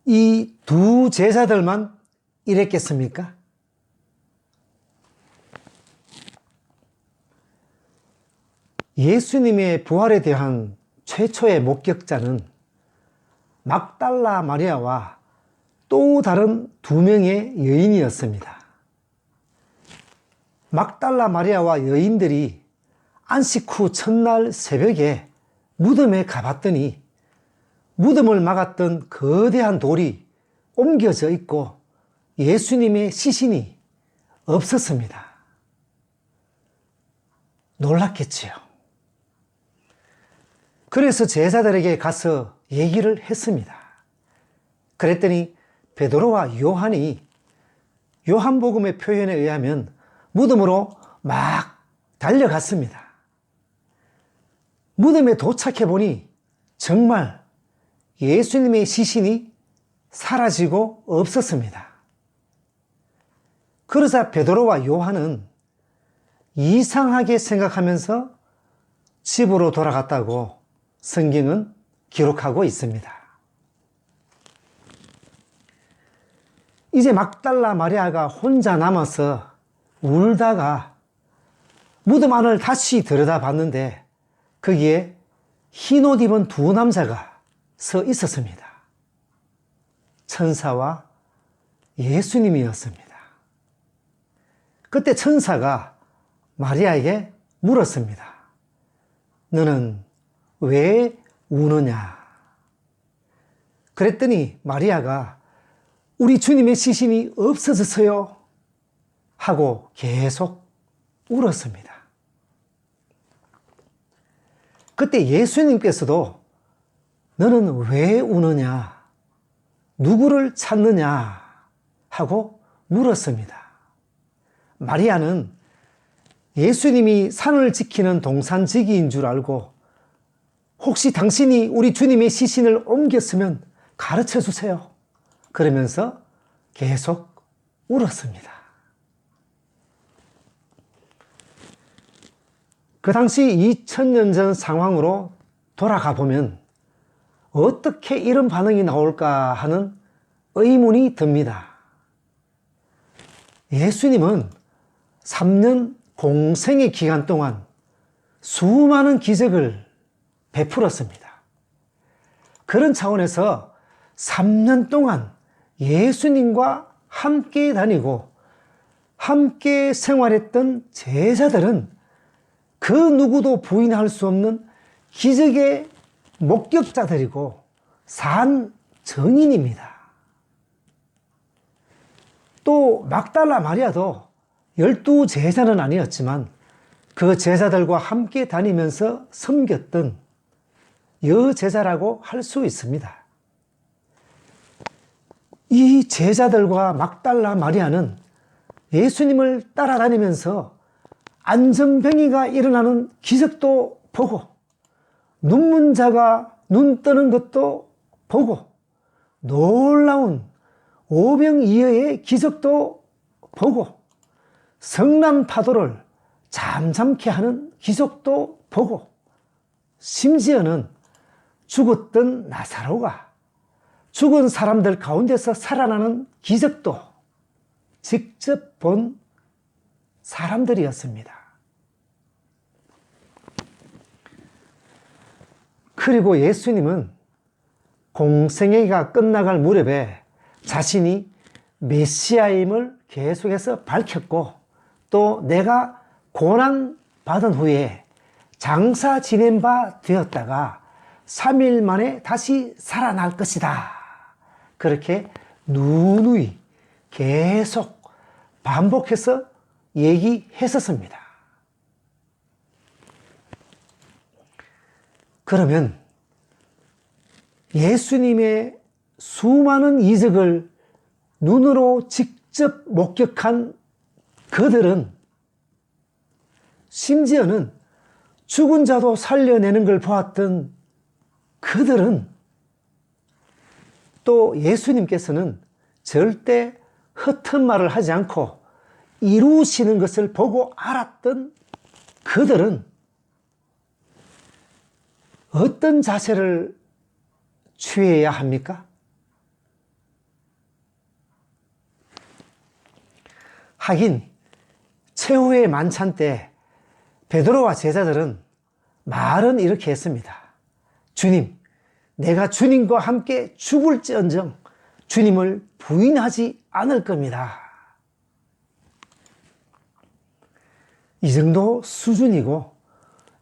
이 두 제자들만 이랬겠습니까? 예수님의 부활에 대한 최초의 목격자는 막달라 마리아와 또 다른 두 명의 여인이었습니다. 막달라 마리아와 여인들이 안식 후 첫날 새벽에 무덤에 가봤더니 무덤을 막았던 거대한 돌이 옮겨져 있고 예수님의 시신이 없었습니다. 놀랐겠지요. 그래서 제자들에게 가서 얘기를 했습니다. 그랬더니 베드로와 요한이 요한복음의 표현에 의하면 무덤으로 막 달려갔습니다. 무덤에 도착해 보니 정말 예수님의 시신이 사라지고 없었습니다. 그러자 베드로와 요한은 이상하게 생각하면서 집으로 돌아갔다고 성경은 기록하고 있습니다. 이제 막달라 마리아가 혼자 남아서 울다가 무덤 안을 다시 들여다봤는데 거기에 흰옷 입은 두 남자가 서 있었습니다. 천사와 예수님이었습니다. 그때 천사가 마리아에게 물었습니다. 너는 왜 우느냐? 그랬더니 마리아가 우리 주님의 시신이 없어졌어요 하고 계속 울었습니다. 그때 예수님께서도 너는 왜 우느냐? 누구를 찾느냐? 하고 물었습니다. 마리아는 예수님이 산을 지키는 동산지기인 줄 알고 혹시 당신이 우리 주님의 시신을 옮겼으면 가르쳐 주세요. 그러면서 계속 울었습니다. 그 당시 2000년 전 상황으로 돌아가 보면 어떻게 이런 반응이 나올까 하는 의문이 듭니다. 예수님은 3년 공생의 기간 동안 수많은 기적을 베풀었습니다. 그런 차원에서 3년 동안 예수님과 함께 다니고 함께 생활했던 제자들은 그 누구도 부인할 수 없는 기적의 목격자들이고 산 증인입니다. 또 막달라 마리아도 12 제자는 아니었지만 그 제자들과 함께 다니면서 섬겼던 여제자라고 할 수 있습니다. 이 제자들과 막달라 마리아는 예수님을 따라다니면서 안전병이가 일어나는 기적도 보고 눈문 자가 눈 뜨는 것도 보고 놀라운 오병이어의 기적도 보고 성난 파도를 잠잠케 하는 기적도 보고 심지어는 죽었던 나사로가 죽은 사람들 가운데서 살아나는 기적도 직접 본 사람들이었습니다. 그리고 예수님은 공생애가 끝나갈 무렵에 자신이 메시아임을 계속해서 밝혔고 또 내가 고난 받은 후에 장사 지낸 바 되었다가 3일 만에 다시 살아날 것이다. 그렇게 누누이 계속 반복해서 얘기했었습니다. 그러면 예수님의 수많은 이적을 눈으로 직접 목격한 그들은 심지어는 죽은 자도 살려내는 걸 보았던 그들은 또 예수님께서는 절대 허튼 말을 하지 않고 이루시는 것을 보고 알았던 그들은 어떤 자세를 취해야 합니까? 하긴 최후의 만찬 때 베드로와 제자들은 말은 이렇게 했습니다. 주님, 내가 주님과 함께 죽을지언정 주님을 부인하지 않을 겁니다. 이 정도 수준이고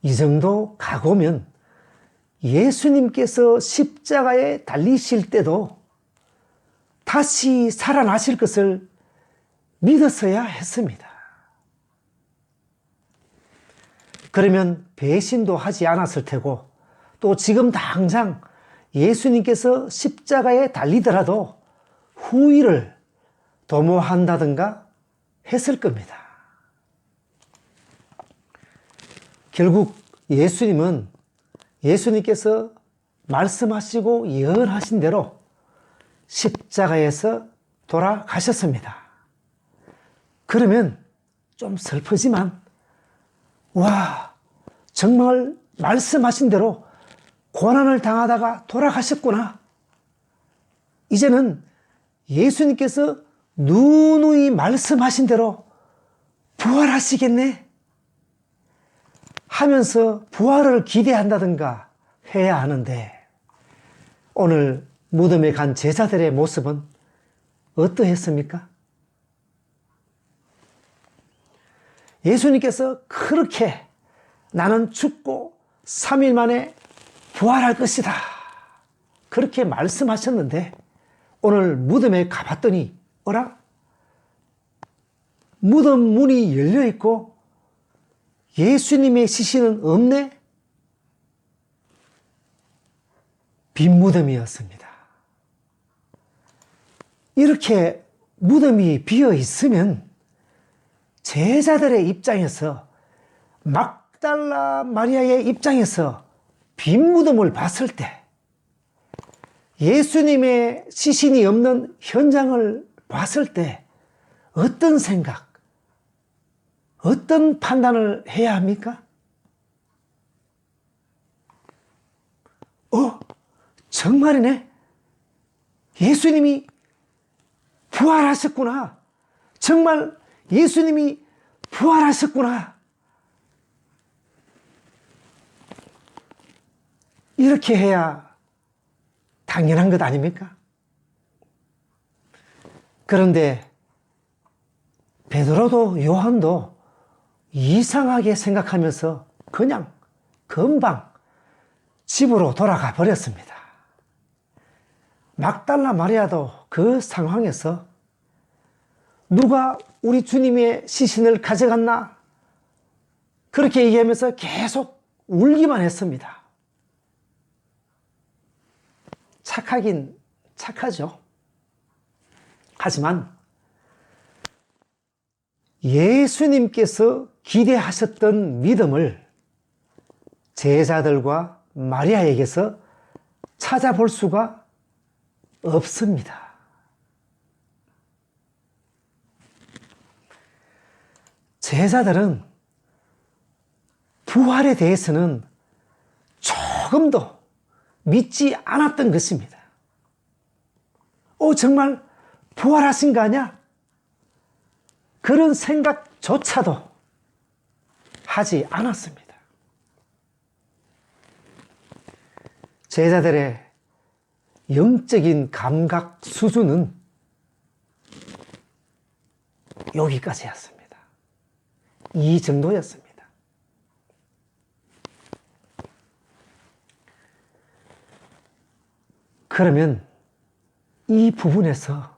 이 정도 각오면 예수님께서 십자가에 달리실 때도 다시 살아나실 것을 믿었어야 했습니다. 그러면 배신도 하지 않았을 테고 또 지금 당장 예수님께서 십자가에 달리더라도 후회를 도모한다든가 했을 겁니다. 결국 예수님께서 말씀하시고 예언하신 대로 십자가에서 돌아가셨습니다. 그러면 좀 슬프지만 와, 정말 말씀하신 대로 고난을 당하다가 돌아가셨구나. 이제는 예수님께서 누누이 말씀하신 대로 부활하시겠네 하면서 부활을 기대한다든가 해야 하는데 오늘 무덤에 간 제자들의 모습은 어떠했습니까? 예수님께서 그렇게 나는 죽고 3일 만에 부활할 것이다 그렇게 말씀하셨는데 오늘 무덤에 가봤더니 어라? 무덤 문이 열려있고 예수님의 시신은 없네? 빈 무덤이었습니다. 이렇게 무덤이 비어 있으면 제자들의 입장에서 막달라 마리아의 입장에서 빈 무덤을 봤을 때 예수님의 시신이 없는 현장을 봤을 때 어떤 생각, 어떤 판단을 해야 합니까? 정말이네. 예수님이 부활하셨구나. 정말 예수님이 부활하셨구나. 이렇게 해야 당연한 것 아닙니까? 그런데 베드로도 요한도 이상하게 생각하면서 그냥 금방 집으로 돌아가 버렸습니다. 막달라 마리아도 그 상황에서 누가 우리 주님의 시신을 가져갔나? 그렇게 얘기하면서 계속 울기만 했습니다. 착하긴 착하죠. 하지만 예수님께서 기대하셨던 믿음을 제자들과 마리아에게서 찾아볼 수가 없습니다. 제자들은 부활에 대해서는 조금도 믿지 않았던 것입니다. 정말 부활하신 거 아니야? 그런 생각조차도 하지 않았습니다. 제자들의 영적인 감각 수준은 여기까지였습니다. 이 정도였습니다. 그러면 이 부분에서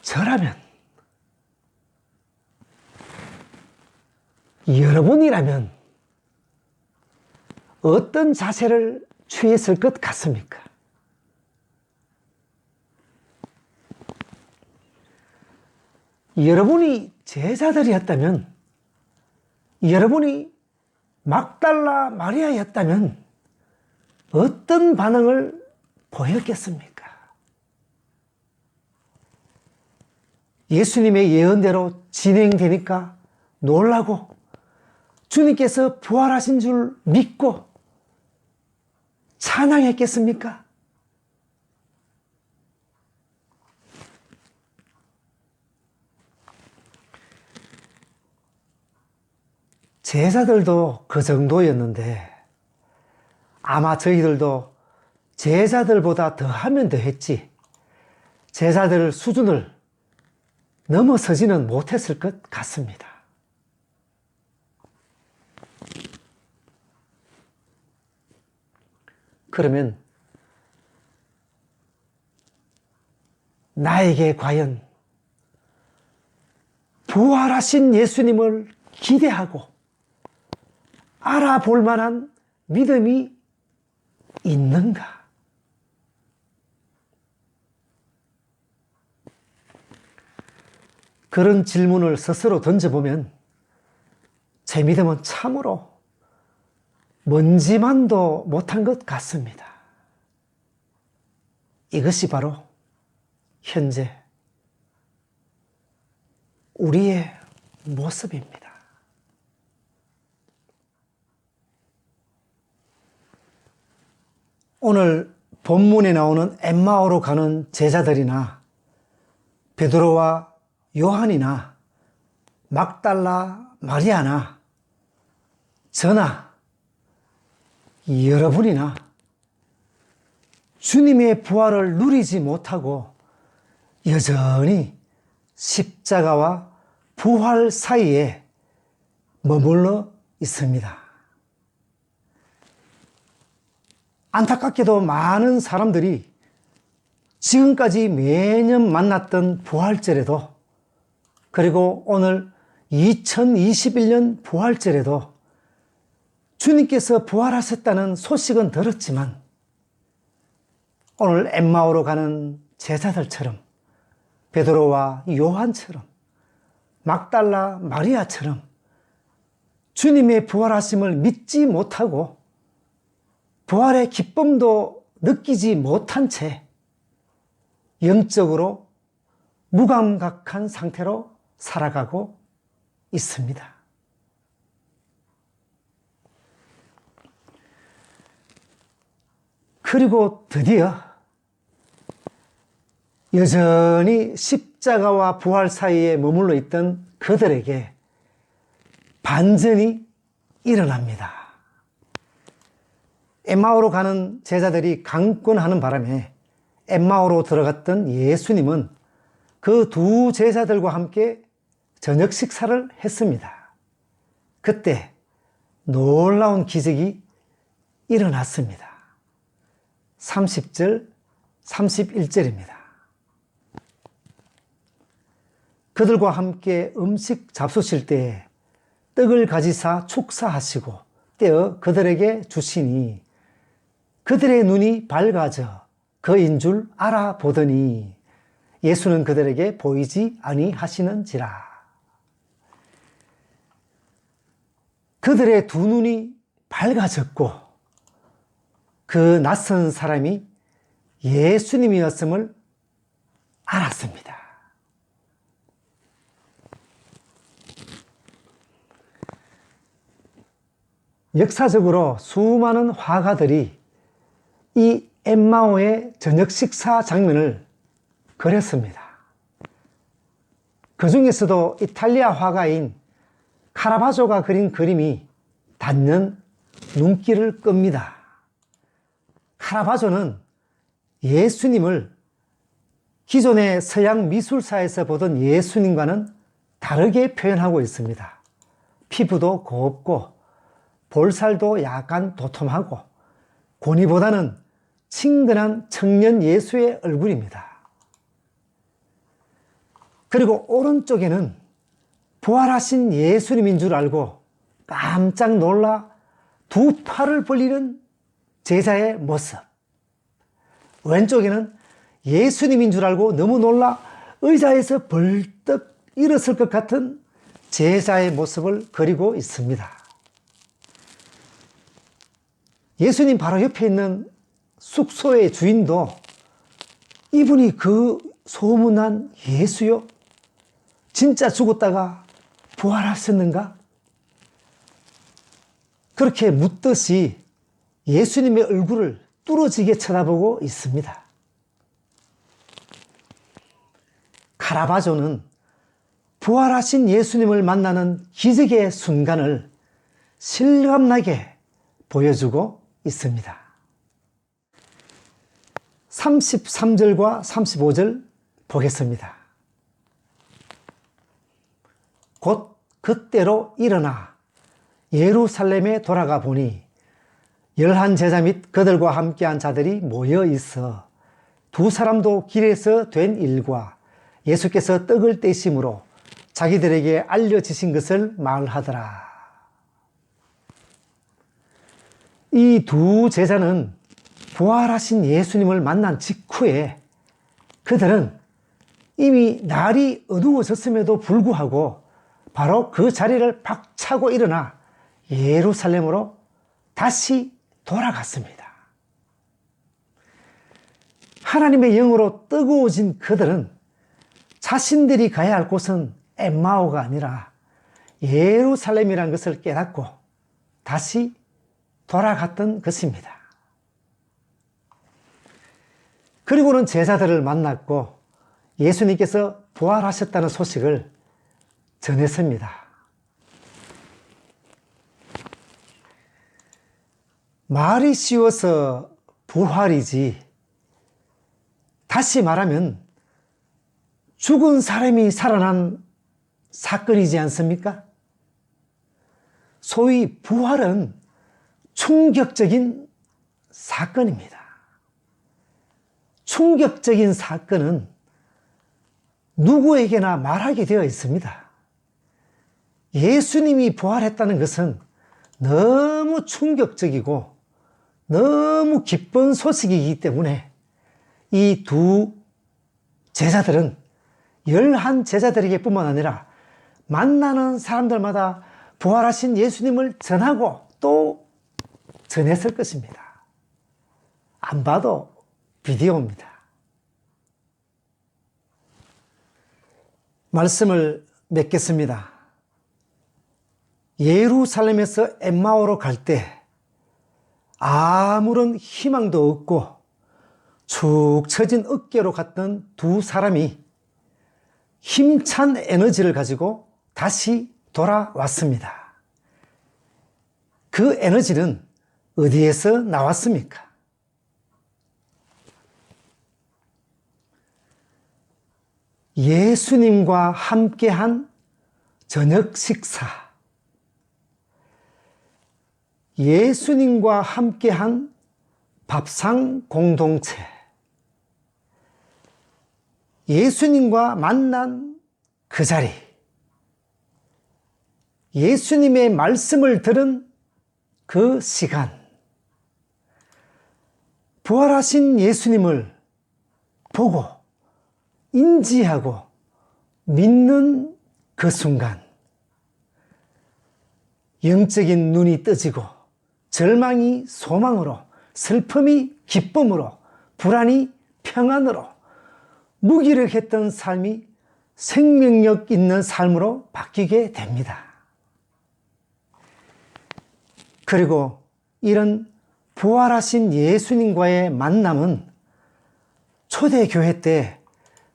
저라면, 여러분이라면 어떤 자세를 취했을 것 같습니까? 여러분이 제자들이었다면, 여러분이 막달라 마리아였다면 어떤 반응을 보였겠습니까? 예수님의 예언대로 진행되니까 놀라고 주님께서 부활하신 줄 믿고 찬양했겠습니까? 제자들도 그 정도였는데 아마 저희들도 제자들보다 더 하면 더 했지 제자들 수준을 넘어서지는 못했을 것 같습니다. 그러면 나에게 과연 부활하신 예수님을 기대하고 알아볼 만한 믿음이 있는가? 그런 질문을 스스로 던져보면 제 믿음은 참으로 먼지만도 못한 것 같습니다. 이것이 바로 현재 우리의 모습입니다. 오늘 본문에 나오는 엠마오로 가는 제자들이나 베드로와 요한이나 막달라 마리아나 저나 여러분이나 주님의 부활을 누리지 못하고 여전히 십자가와 부활 사이에 머물러 있습니다. 안타깝게도 많은 사람들이 지금까지 매년 만났던 부활절에도 그리고 오늘 2021년 부활절에도 주님께서 부활하셨다는 소식은 들었지만 오늘 엠마오로 가는 제자들처럼 베드로와 요한처럼 막달라 마리아처럼 주님의 부활하심을 믿지 못하고 부활의 기쁨도 느끼지 못한 채 영적으로 무감각한 상태로 살아가고 있습니다. 그리고 드디어 여전히 십자가와 부활 사이에 머물러 있던 그들에게 반전이 일어납니다. 엠마오로 가는 제자들이 강권하는 바람에 엠마오로 들어갔던 예수님은 그 두 제자들과 함께 저녁 식사를 했습니다. 그때 놀라운 기적이 일어났습니다. 30절, 31절입니다. 그들과 함께 음식 잡수실 때에 떡을 가지사 축사하시고 떼어 그들에게 주시니 그들의 눈이 밝아져 그인 줄 알아보더니 예수는 그들에게 보이지 아니하시는지라. 그들의 두 눈이 밝아졌고 그 낯선 사람이 예수님이었음을 알았습니다. 역사적으로 수많은 화가들이 이 엠마오의 저녁 식사 장면을 그렸습니다. 그 중에서도 이탈리아 화가인 카라바조가 그린 그림이 단연 눈길을 끕니다. 카라바조는 예수님을 기존의 서양 미술사에서 보던 예수님과는 다르게 표현하고 있습니다. 피부도 곱고 볼살도 약간 도톰하고 고니보다는 친근한 청년 예수의 얼굴입니다. 그리고 오른쪽에는 부활하신 예수님인 줄 알고 깜짝 놀라 두 팔을 벌리는 제자의 모습. 왼쪽에는 예수님인 줄 알고 너무 놀라 의자에서 벌떡 일었을 것 같은 제자의 모습을 그리고 있습니다. 예수님 바로 옆에 있는 숙소의 주인도 이분이 그 소문난 예수요? 진짜 죽었다가 부활하셨는가? 그렇게 묻듯이 예수님의 얼굴을 뚫어지게 쳐다보고 있습니다. 카라바조는 부활하신 예수님을 만나는 기적의 순간을 실감나게 보여주고 있습니다. 33절과 35절 보겠습니다. 곧 그때로 일어나 예루살렘에 돌아가 보니 11 제자 및 그들과 함께한 자들이 모여 있어 두 사람도 길에서 된 일과 예수께서 떡을 떼심으로 자기들에게 알려지신 것을 말하더라. 이 두 제자는 부활하신 예수님을 만난 직후에 그들은 이미 날이 어두워졌음에도 불구하고 바로 그 자리를 박차고 일어나 예루살렘으로 다시 돌아갔습니다. 하나님의 영으로 뜨거워진 그들은 자신들이 가야 할 곳은 엠마오가 아니라 예루살렘이라는 것을 깨닫고 다시 돌아갔던 것입니다. 그리고는 제자들을 만났고 예수님께서 부활하셨다는 소식을 전했습니다. 말이 쉬워서 부활이지, 다시 말하면 죽은 사람이 살아난 사건이지 않습니까? 소위 부활은 충격적인 사건입니다. 충격적인 사건은 누구에게나 말하게 되어 있습니다. 예수님이 부활했다는 것은 너무 충격적이고 너무 기쁜 소식이기 때문에 이 두 제자들은 11 제자들에게 뿐만 아니라 만나는 사람들마다 부활하신 예수님을 전하고 또 전했을 것입니다. 안 봐도 비디오입니다. 말씀을 맺겠습니다. 예루살렘에서 엠마오로 갈 때 아무런 희망도 없고 축 처진 어깨로 갔던 두 사람이 힘찬 에너지를 가지고 다시 돌아왔습니다. 그 에너지는 어디에서 나왔습니까? 예수님과 함께한 저녁 식사, 예수님과 함께한 밥상 공동체, 예수님과 만난 그 자리, 예수님의 말씀을 들은 그 시간, 부활하신 예수님을 보고 인지하고 믿는 그 순간, 영적인 눈이 떠지고 절망이 소망으로, 슬픔이 기쁨으로, 불안이 평안으로, 무기력했던 삶이 생명력 있는 삶으로 바뀌게 됩니다. 그리고 이런 부활하신 예수님과의 만남은 초대교회 때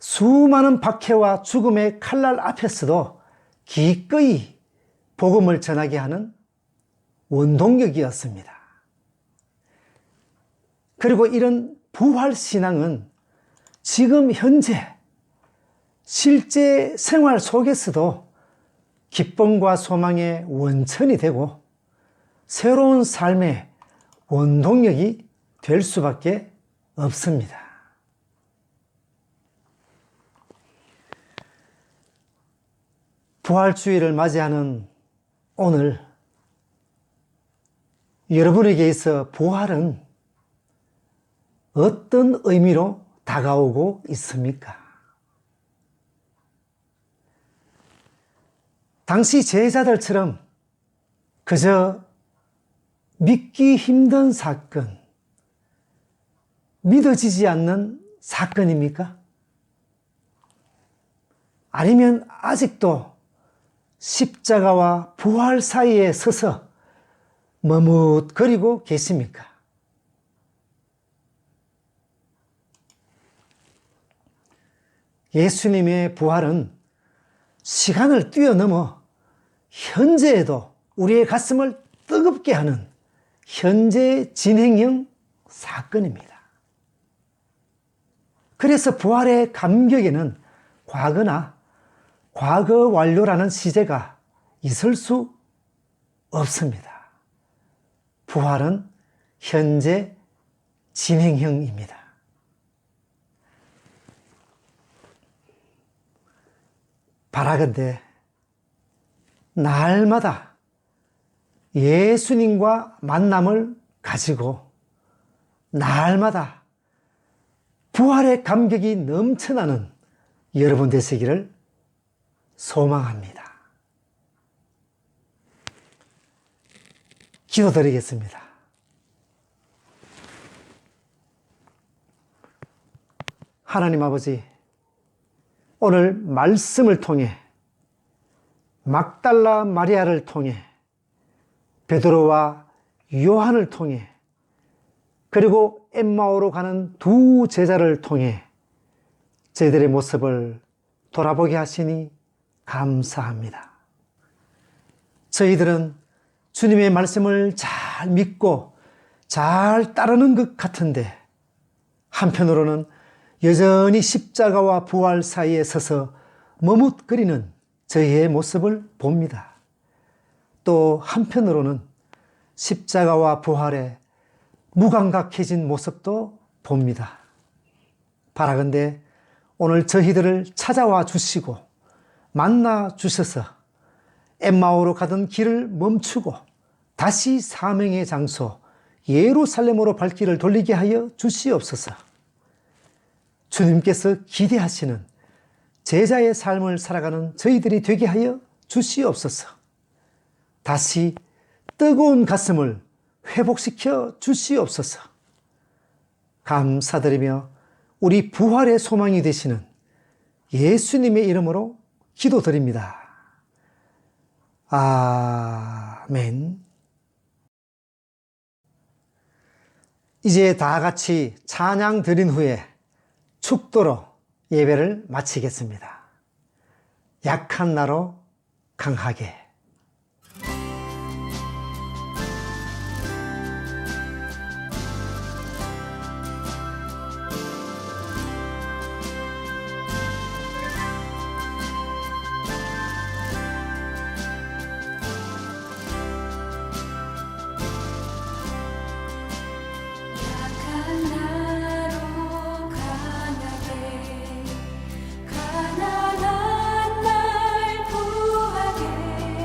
수많은 박해와 죽음의 칼날 앞에서도 기꺼이 복음을 전하게 하는 원동력이었습니다. 그리고 이런 부활신앙은 지금 현재 실제 생활 속에서도 기쁨과 소망의 원천이 되고 새로운 삶의 원동력이 될 수밖에 없습니다. 부활주의를 맞이하는 오늘, 여러분에게 있어 부활은 어떤 의미로 다가오고 있습니까? 당시 제자들처럼 그저 믿기 힘든 사건, 믿어지지 않는 사건입니까? 아니면 아직도 십자가와 부활 사이에 서서 머뭇거리고 계십니까? 예수님의 부활은 시간을 뛰어넘어 현재에도 우리의 가슴을 뜨겁게 하는 현재 진행형 사건입니다. 그래서 부활의 감격에는 과거나 과거 완료라는 시제가 있을 수 없습니다. 부활은 현재 진행형입니다. 바라건대 날마다 예수님과 만남을 가지고 날마다 부활의 감격이 넘쳐나는 여러분 되시기를 소망합니다. 기도드리겠습니다. 하나님 아버지, 오늘 말씀을 통해 막달라 마리아를 통해 베드로와 요한을 통해 그리고 엠마오로 가는 두 제자를 통해 저희들의 모습을 돌아보게 하시니 감사합니다. 저희들은 주님의 말씀을 잘 믿고 잘 따르는 것 같은데 한편으로는 여전히 십자가와 부활 사이에 서서 머뭇거리는 저희의 모습을 봅니다. 또 한편으로는 십자가와 부활에 무감각해진 모습도 봅니다. 바라건대 오늘 저희들을 찾아와 주시고 만나 주셔서 엠마오로 가던 길을 멈추고 다시 사명의 장소 예루살렘으로 발길을 돌리게 하여 주시옵소서. 주님께서 기대하시는 제자의 삶을 살아가는 저희들이 되게 하여 주시옵소서. 다시 뜨거운 가슴을 회복시켜 주시옵소서. 감사드리며 우리 부활의 소망이 되시는 예수님의 이름으로 기도드립니다. 아멘. 이제 다 같이 찬양 드린 후에 축도로 예배를 마치겠습니다. 약한 나로 강하게. 약한 나로 강하게 가난한 날 구하게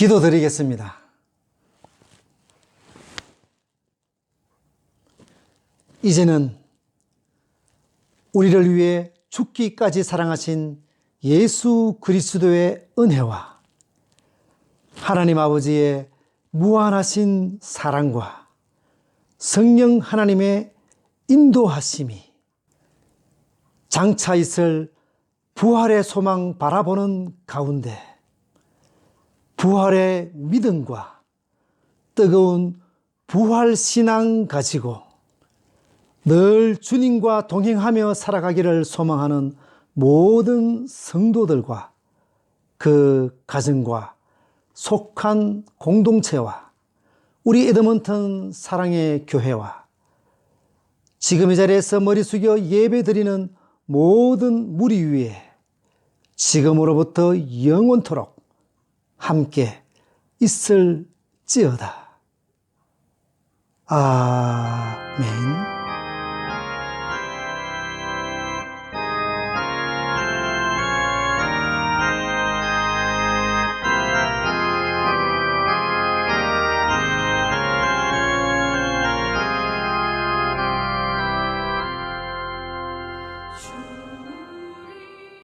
기도드리겠습니다. 이제는 우리를 위해 죽기까지 사랑하신 예수 그리스도의 은혜와 하나님 아버지의 무한하신 사랑과 성령 하나님의 인도하심이 장차 있을 부활의 소망 바라보는 가운데 부활의 믿음과 뜨거운 부활 신앙 가지고 늘 주님과 동행하며 살아가기를 소망하는 모든 성도들과 그 가정과 속한 공동체와 우리 에드먼턴 사랑의 교회와 지금 이 자리에서 머리 숙여 예배드리는 모든 무리 위에 지금으로부터 영원토록 함께 있을지어다. 아멘.